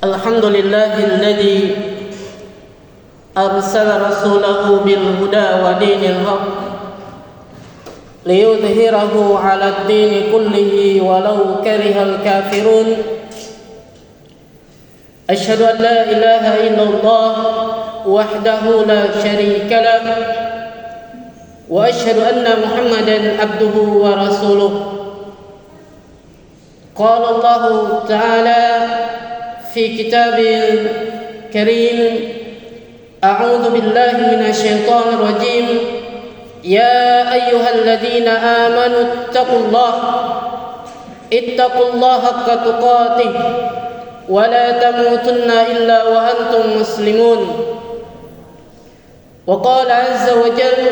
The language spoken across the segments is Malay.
الحمد لله الذي أرسل رسوله بالهدى ودين الحق ليظهره على الدين كله ولو كره الكافرون. أشهد أن لا إله إلا الله وحده لا شريك له وأشهد أن محمدا عبده ورسوله. قال الله تعالى في كتابه الكريم: أعوذ بالله من الشيطان الرجيم. يا أيها الذين آمنوا اتقوا الله حق تقاته ولا تموتن إلا وأنتم مسلمون. وقال عز وجل: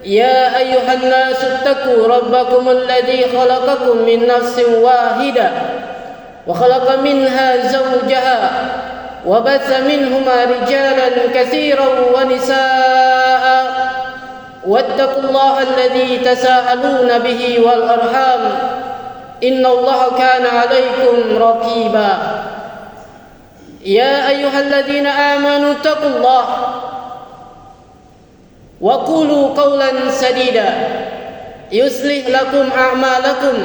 يا أيها الناس اتقوا ربكم الذي خلقكم من نفس واحدة وخلق منها زوجها وبث منهما رجالا كثيرا ونساء واتقوا الله الذي تساءلون به والأرحام إن الله كان عليكم رقيبا. يا أيها الذين آمنوا اتقوا الله وقولوا قولا سديدا يصلح لكم أعمالكم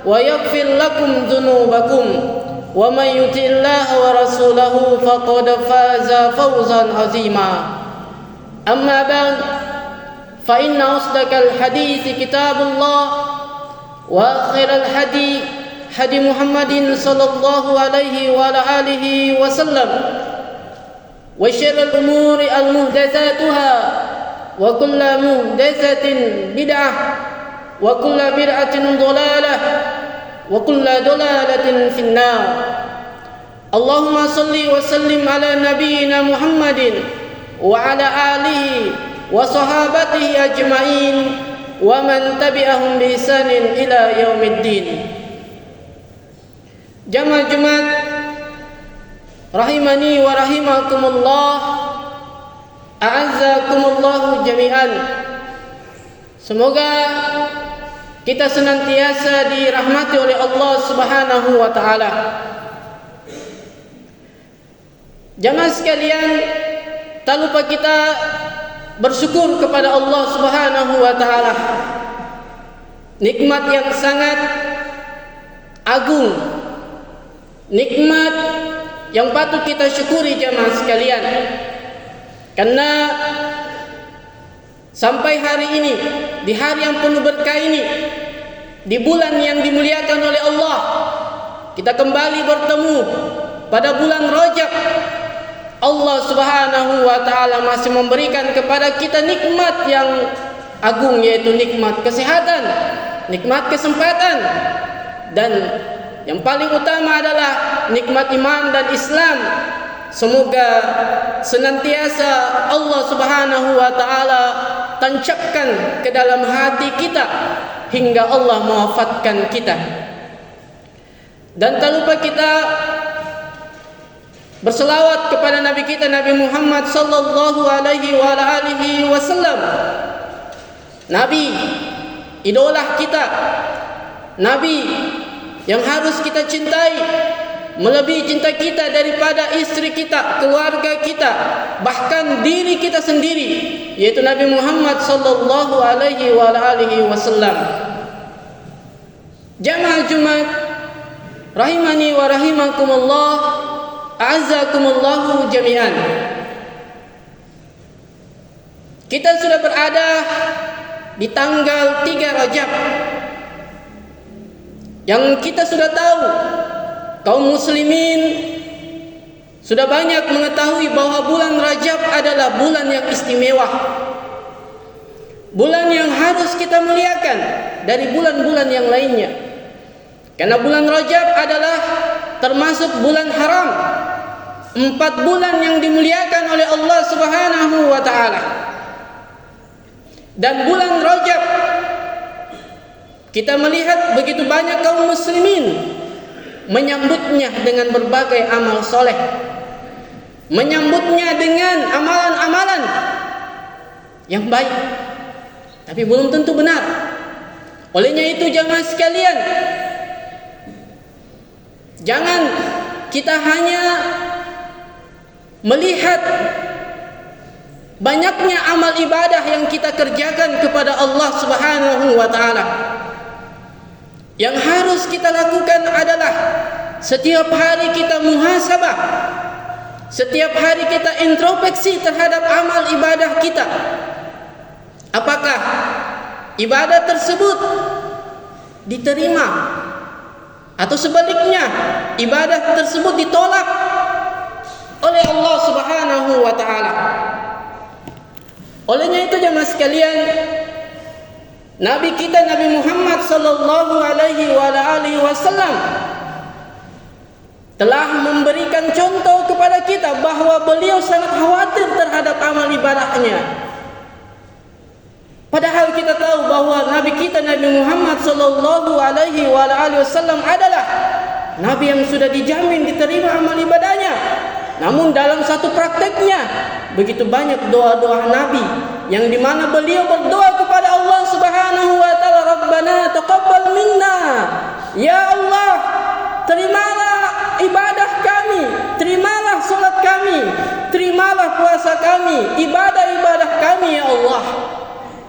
ويغفر لكم ذنوبكم ومن يطع الله ورسوله فقد فاز فوزا عظيما. أما بعد فإن أصدق الحديث كتاب الله وخير الهدي هدي محمد صلى الله عليه وعلى آله وسلم وشر الأمور محدثاتها وكل محدثة بدعة وكل بدعة ضلالة وكل ضلالة في النار. اللهم صل وسلم على نبينا محمد وعلى آله وصحابته أجمعين ومن تبعهم بإحسان إلى يوم الدين. Jamaah Jumat rahimani wa rahimakumullah, a'azzakumullahu jami'an. Semoga kita senantiasa dirahmati oleh Allah Subhanahu wa taala. Jamaah sekalian, tak lupa kita bersyukur kepada Allah Subhanahu wa taala. Nikmat yang sangat agung, nikmat yang patut kita syukuri jamaah sekalian. Karena sampai hari ini, di hari yang penuh berkah ini, di bulan yang dimuliakan oleh Allah, kita kembali bertemu pada bulan Rajab. Allah Subhanahu wa taala masih memberikan kepada kita nikmat yang agung, yaitu nikmat kesehatan, nikmat kesempatan, dan yang paling utama adalah nikmat iman dan Islam. Semoga senantiasa Allah Subhanahu wa taala tancapkan ke dalam hati kita hingga Allah mewafatkan kita. Dan tak lupa kita berselawat kepada Nabi kita, Nabi Muhammad sallallahu alaihi wa alihi wasallam. Nabi idola kita, Nabi yang harus kita cintai melebihi cinta kita daripada istri kita, keluarga kita, bahkan diri kita sendiri, yaitu Nabi Muhammad sallallahu alaihi wa alihi wasallam. Jamaah Jumat rahimani wa rahimakumullah, a'azzakumullahu jami'an. Kita sudah berada di tanggal 3 Rajab, yang kita sudah tahu kaum muslimin sudah banyak mengetahui bahwa bulan Rajab adalah bulan yang istimewa, bulan yang harus kita muliakan dari bulan-bulan yang lainnya. Karena bulan Rajab adalah termasuk bulan haram, 4 bulan yang dimuliakan oleh Allah Subhanahu wa taala. Dan bulan Rajab kita melihat begitu banyak kaum muslimin menyambutnya dengan berbagai amal soleh, menyambutnya dengan amalan-amalan yang baik, tapi belum tentu benar. Olehnya itu jamaah sekalian, jangan kita hanya melihat banyaknya amal ibadah yang kita kerjakan kepada Allah Subhanahu wa taala. Yang harus kita lakukan adalah setiap hari kita muhasabah, setiap hari kita introspeksi terhadap amal ibadah kita. Apakah ibadah tersebut diterima, atau sebaliknya ibadah tersebut ditolak oleh Allah Subhanahu wa taala. Olehnya itu jemaah sekalian, Nabi kita Nabi Muhammad sallallahu alaihi wasallam telah memberikan contoh kepada kita bahwa beliau sangat khawatir terhadap amal ibadahnya. Padahal kita tahu bahwa Nabi kita Nabi Muhammad sallallahu alaihi wasallam adalah Nabi yang sudah dijamin diterima amal ibadahnya. Namun dalam satu prakteknya begitu banyak doa-doa Nabi yang dimana beliau berdoa kepada Allah Subhanahu wa taala, Rabbana taqabbal minna, ya Allah, terimalah ibadah kami, terimalah salat kami, terimalah puasa kami, ibadah-ibadah kami ya Allah.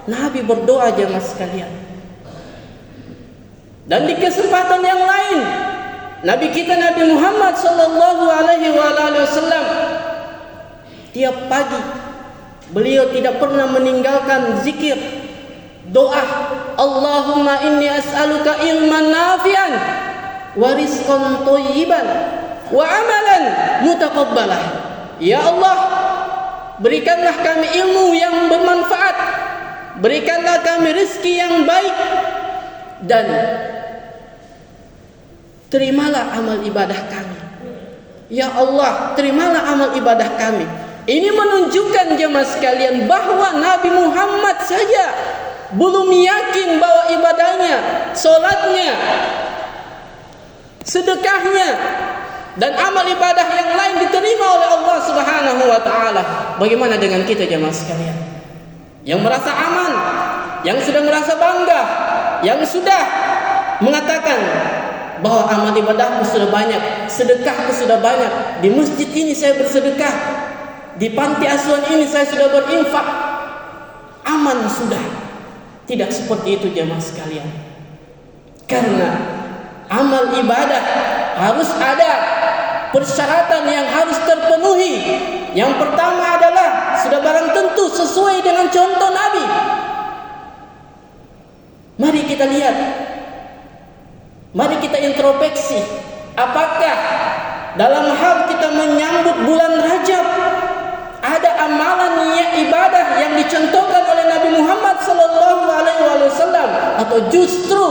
Nabi berdoa jemaah sekalian. Dan di kesempatan yang lain, Nabi kita Nabi Muhammad sallallahu alaihi wasallam tiap pagi beliau tidak pernah meninggalkan zikir, doa, Allahumma inni as'aluka ilman nafi'an wa rizqan thayyiban wa amalan mutaqabbalah. Ya Allah, berikanlah kami ilmu yang bermanfaat, berikanlah kami rezeki yang baik, dan terimalah amal ibadah kami. Ya Allah, terimalah amal ibadah kami. Ini menunjukkan jemaah sekalian bahwa Nabi Muhammad saja belum yakin bahwa ibadahnya, solatnya, sedekahnya, dan amal ibadah yang lain diterima oleh Allah Subhanahu wa taala. Bagaimana dengan kita jemaah sekalian? Yang merasa aman, yang sudah merasa bangga, yang sudah mengatakan bahwa amal ibadahku sudah banyak, sedekahku sudah banyak, di masjid ini saya bersedekah, di panti asuhan ini saya sudah berinfak, aman sudah. Tidak seperti itu jemaah sekalian. Karena amal ibadah harus ada persyaratan yang harus terpenuhi. Yang pertama adalah sudah barang tentu sesuai dengan contoh Nabi. Mari kita lihat, mari kita introspeksi, apakah dalam hal kita menyambut bulan Rajab ada amalan ibadah yang dicontohkan oleh Nabi Muhammad sallallahu alaihi wasallam, atau justru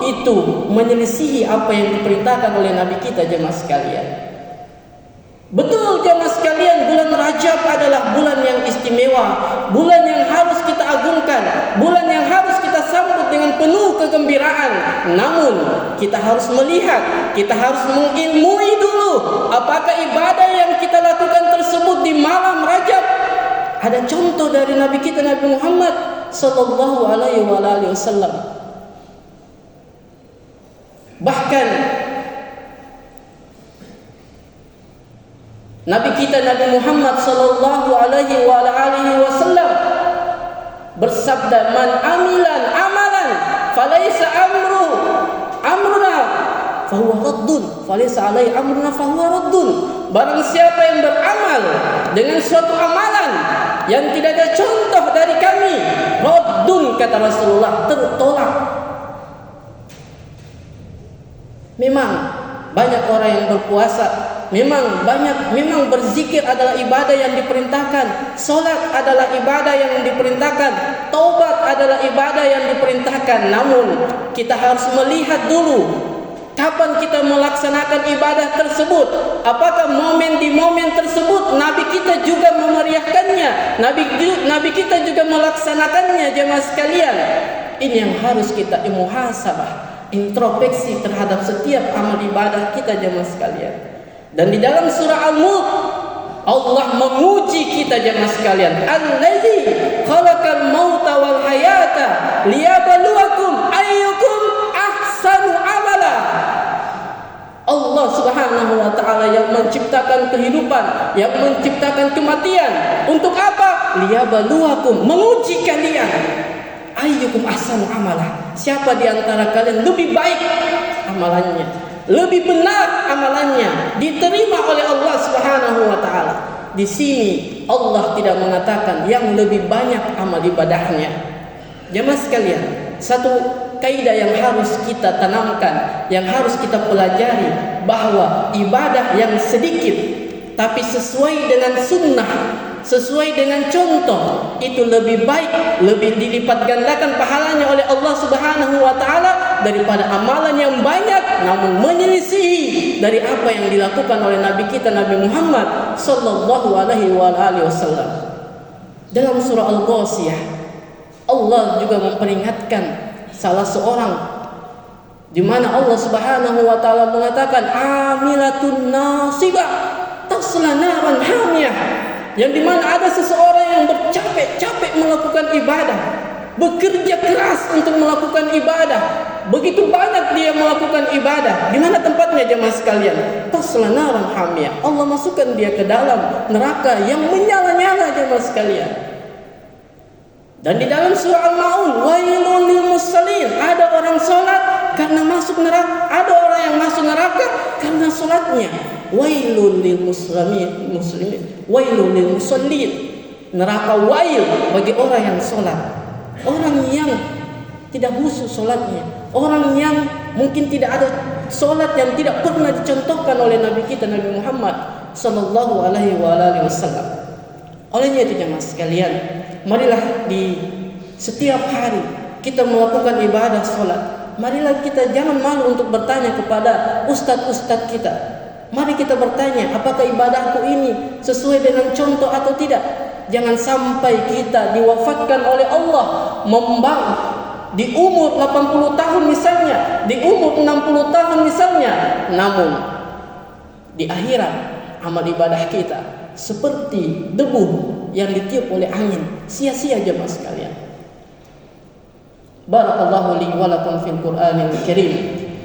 itu menyelisihi apa yang diperintahkan oleh Nabi kita jemaah sekalian. Betul jemaah sekalian, bulan Rajab adalah bulan yang istimewa, bulan yang harus kita agungkan, bulan yang harus kita sambut dengan penuh kegembiraan. Namun kita harus melihat, kita harus mengilmui dulu apakah ibadah yang kita lakukan tersebut di malam Rajab ada contoh dari Nabi kita Nabi Muhammad sallallahu alaihi wasallam. Bahkan Nabi kita Nabi Muhammad sallallahu alaihi wasallam bersabda, "Man amilan amalan falaysa amruna fahuwa raddun, falaysa alaihi amruna fahuwa raddun." Barang siapa yang beramal dengan suatu amalan yang tidak ada contoh dari kami, raddun, kata Rasulullah, tertolak. Memang banyak orang yang berpuasa, memang berzikir adalah ibadah yang diperintahkan, salat adalah ibadah yang diperintahkan, taubat adalah ibadah yang diperintahkan. Namun kita harus melihat dulu kapan kita melaksanakan ibadah tersebut. Apakah di momen tersebut Nabi kita juga memeriahkannya, Nabi kita juga melaksanakannya jemaah sekalian. Ini yang harus kita muhasabah, introspeksi terhadap setiap amal ibadah kita jemaah sekalian. Dan di dalam surah Al-Mulk Allah menguji kita jemaah sekalian, allazi khalaqal mauta wal hayata liyabluwakum ayyukum ahsanu amala. Allah Allah Subhanahu wa taala yang menciptakan kehidupan, yang menciptakan kematian. Untuk apa? Liyabluwakum, menguji kalian. Ayyukum ahsanu amala. Siapa di antara kalian lebih baik amalannya, lebih benar amalannya, diterima oleh Allah Subhanahu wa taala. Di sini Allah tidak mengatakan yang lebih banyak amal ibadahnya. Jemaah sekalian, satu kaidah yang harus kita tanamkan, yang harus kita pelajari, bahwa ibadah yang sedikit tapi sesuai dengan sunnah, sesuai dengan contoh, itu lebih baik, lebih dilipat gandakan pahalanya oleh Allah Subhanahu wa taala daripada amalan yang banyak namun menyelisihi dari apa yang dilakukan oleh Nabi kita Nabi Muhammad sallallahu alaihi wasallam. Dalam surah Al-Ghashiyah, Allah juga memperingatkan salah seorang, di mana Allah Subhanahu wa taala mengatakan amilatun nasibah tasla naran hamiyah, yang di mana ada seseorang yang bercapek-capek melakukan ibadah, bekerja keras untuk melakukan ibadah, begitu banyak dia melakukan ibadah. Di mana tempatnya jemaah sekalian? Tasla naran hamiyah. Allah masukkan dia ke dalam neraka yang menyala-nyala jemaah sekalian. Dan di dalam surah Al-Maun, wailul lil musallin, ada orang salat karena masuk neraka, ada orang yang masuk neraka karena salatnya. Wailul lil muslimin, wailul lil musallin. Neraka wail bagi orang yang salat. Orang yang tidak khusyuk salatnya, orang yang mungkin tidak ada salat yang tidak pernah dicontohkan oleh Nabi kita Nabi Muhammad sallallahu alaihi wasallam. Olehnya itu jemaah sekalian, marilah di setiap hari kita melakukan ibadah salat. Marilah kita jangan malu untuk bertanya kepada ustadz-ustadz kita. Mari kita bertanya, apakah ibadahku ini sesuai dengan contoh atau tidak? Jangan sampai kita diwafatkan oleh Allah membangun di umur 80 tahun misalnya, di umur 60 tahun misalnya, namun di akhirat amal ibadah kita seperti debu yang ditiup oleh angin, sia-sia jemaah sekalian. Barakallahu li wa lakum fil Qur'anil Karim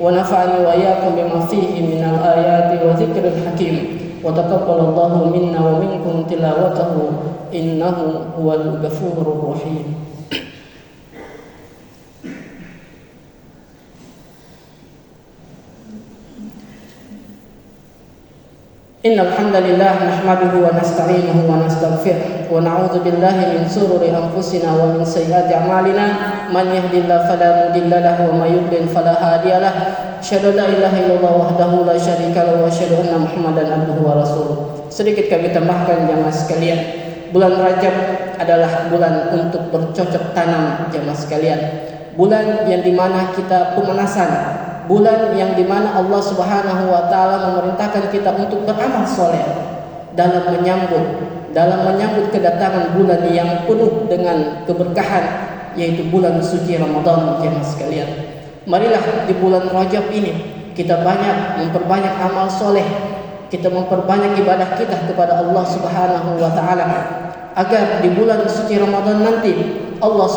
wa nafa'ani wa iyyakum bima fihi minal ayati wa dzikril hakim wa taqabbalallahu minna wa minkum tilawatahu innahu huwal ghafurur rahim. Innal hamdalillah nahmaduhu wa nasta'inuhu wa nastaghfiruh wa na'udzu billahi min shururi anfusina wa min sayyiati a'malina man yahdihillahu fala mudilla lahu wa may yudlil fala hadiya lahu asyhadu an la ilaha illallah wahdahu la syarika lahu wa asyhadu anna muhammadan abduhu wa rasuluh. Sedikit kami tambahkan jemaah sekalian, bulan Rajab adalah bulan untuk bercocok tanam jemaah sekalian, bulan yang dimana kita pemanasan, bulan yang dimana Allah Subhanahu wa taala memerintahkan kita untuk beramal soleh dalam menyambut kedatangan bulan yang penuh dengan keberkahan, yaitu bulan suci Ramadan jemaah sekalian. Marilah di bulan Rajab ini kita memperbanyak amal soleh, kita memperbanyak ibadah kita kepada Allah Subhanahu wa taala, agar di bulan suci Ramadan nanti Allah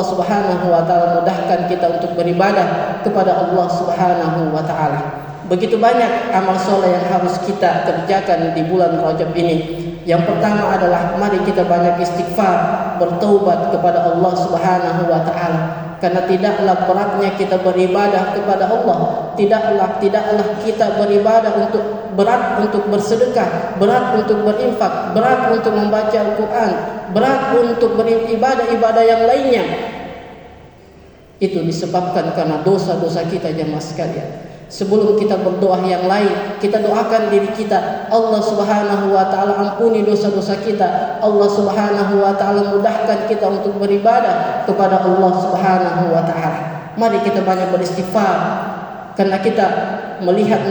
Subhanahu wa taala mudahkan kita untuk beribadah kepada Allah Subhanahu wa taala. Begitu banyak amal soleh yang harus kita kerjakan di bulan Rajab ini. Yang pertama adalah mari kita banyak istighfar, bertaubat kepada Allah Subhanahu wa taala. Karena tidaklah beratnya kita beribadah kepada Allah, tidaklah kita beribadah berat untuk bersedekah, berat untuk berinfak, berat untuk membaca Al-Quran, berat untuk beribadah-ibadah yang lainnya. Itu disebabkan karena dosa-dosa kita jemaah sekalian. Sebelum kita berdoa yang lain, kita doakan diri kita, Allah Subhanahu wa taala ampuni dosa-dosa kita. Allah Subhanahu wa taala mudahkan kita untuk beribadah kepada Allah Subhanahu wa taala. Mari kita banyak beristighfar, karena kita melihat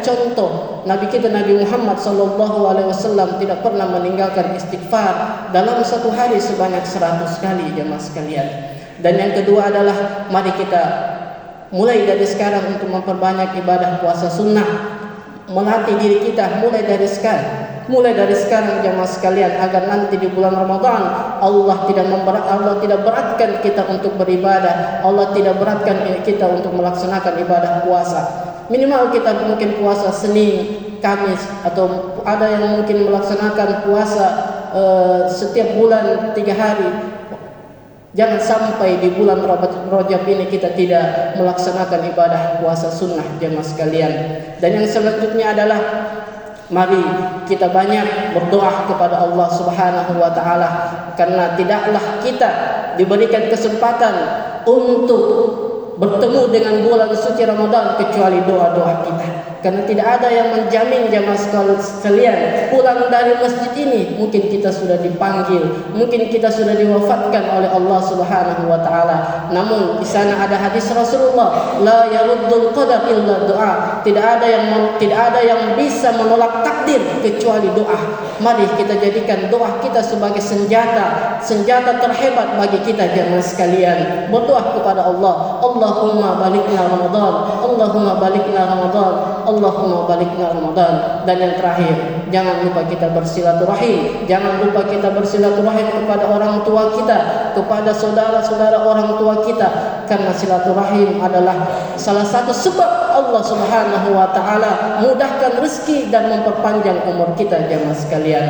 contoh Nabi kita Nabi Muhammad sallallahu alaihi wasallam tidak pernah meninggalkan istighfar dalam satu hari sebanyak 100 kali jemaah sekalian. Dan yang kedua adalah mari kita mulai dari sekarang untuk memperbanyak ibadah puasa sunnah, melatih diri kita mulai dari sekarang jemaah sekalian, agar nanti di bulan Ramadan Allah tidak beratkan kita untuk beribadah, Allah tidak beratkan kita untuk melaksanakan ibadah puasa. Minimal kita mungkin puasa Senin, Kamis, atau ada yang mungkin melaksanakan puasa setiap bulan 3 hari. Jangan sampai di bulan Rajab ini kita tidak melaksanakan ibadah puasa sunnah jemaah sekalian. Dan yang selanjutnya adalah mari kita banyak berdoa kepada Allah Subhanahu wa taala, karena tidaklah kita diberikan kesempatan untuk bertemu dengan bulan suci Ramadan kecuali doa-doa kita. Karena tidak ada yang menjamin jemaah sekalian pulang dari masjid ini mungkin kita sudah dipanggil, mungkin kita sudah diwafatkan oleh Allah Subhanahu wa taala. Namun di sana ada hadis Rasulullah, la yaruddul qadar illa doa. Tidak ada yang bisa menolak takdir kecuali doa. Mari kita jadikan doa kita sebagai senjata terhebat bagi kita jemaah sekalian. Berdoa kepada Allah, Allahumma balikna Ramadan, Allahumma balikna Ramadan, Allahumma balikna Ramadan. Dan yang terakhir, jangan lupa kita bersilaturahim. Jangan lupa kita bersilaturahim kepada orang tua kita, kepada saudara-saudara orang tua kita, karena silaturahim adalah salah satu sebab Allah Subhanahu wa taala mudahkan rezeki dan memperpanjang umur kita jemaah sekalian.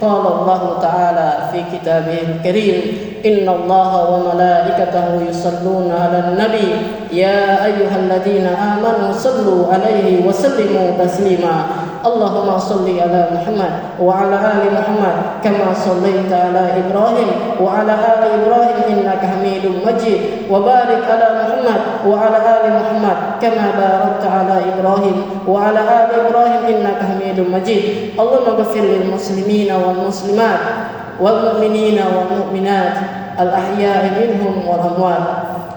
Qala Allah Ta'ala fi kitabihil karim, inna Allaha wa malaikatahu yusalluna 'alan nabi ya ayyuhalladzina amanu sallu 'alaihi wa sallimu taslima. Allahumma salli ala Muhammad wa ala ali Muhammad kama sallaita ala Ibrahim wa ala ali Ibrahim innaka Hamidum Majid, wa barik ala Muhammad wa ala ali Muhammad kama barakta ala Ibrahim wa ala ali Ibrahim innaka Hamidum Majid. Allahumma ighfir lil muslimina wal muslimat wal mu'minina wal mu'minat al ahya'i minhum wal amwat.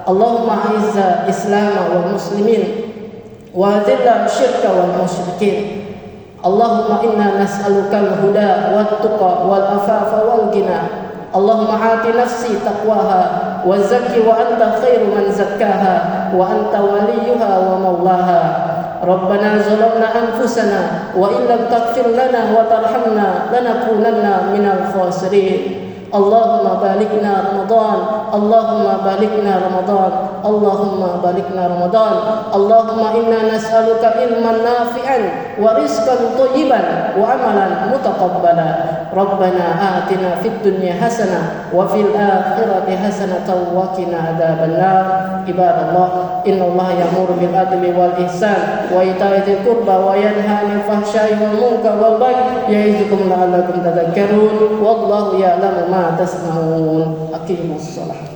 Allahumma a'izza Islam wal muslimin wa adhilla syirka wal musyrikin. Allahumma inna nas'aluka al-huda wat-tuqa wal-afafa wal-ghina. Allahumma ati nafsi taqwaha wa zakki wa anta khairu man zakkaha wa anta waliyuha wa maulaha. Rabbana zalamna anfusana wa in lam taghfir lana wa tarhamna lanakunanna minal khasirin. Allahumma balikna Ramadan, Allahumma balikna Ramadan, Allahumma balikna Ramadan. Allahumma inna nas'aluka ilman nafi'an wa rizqan thayyiban wa amalan mutaqabbala. Rabbana atina fid dunya hasanah wa fil akhirati hasanatan wa qina adzabannar. Ibadallah, innallaha ya'muru bil adli wal ihsan wa ita'i dzil qurba wa yanha 'anil fahsya'i wal munkar wal baghi ya'izukum la'allakum tadhakkarun. Wallahu ya'lamu ma tasna'un. Aqimus shalah.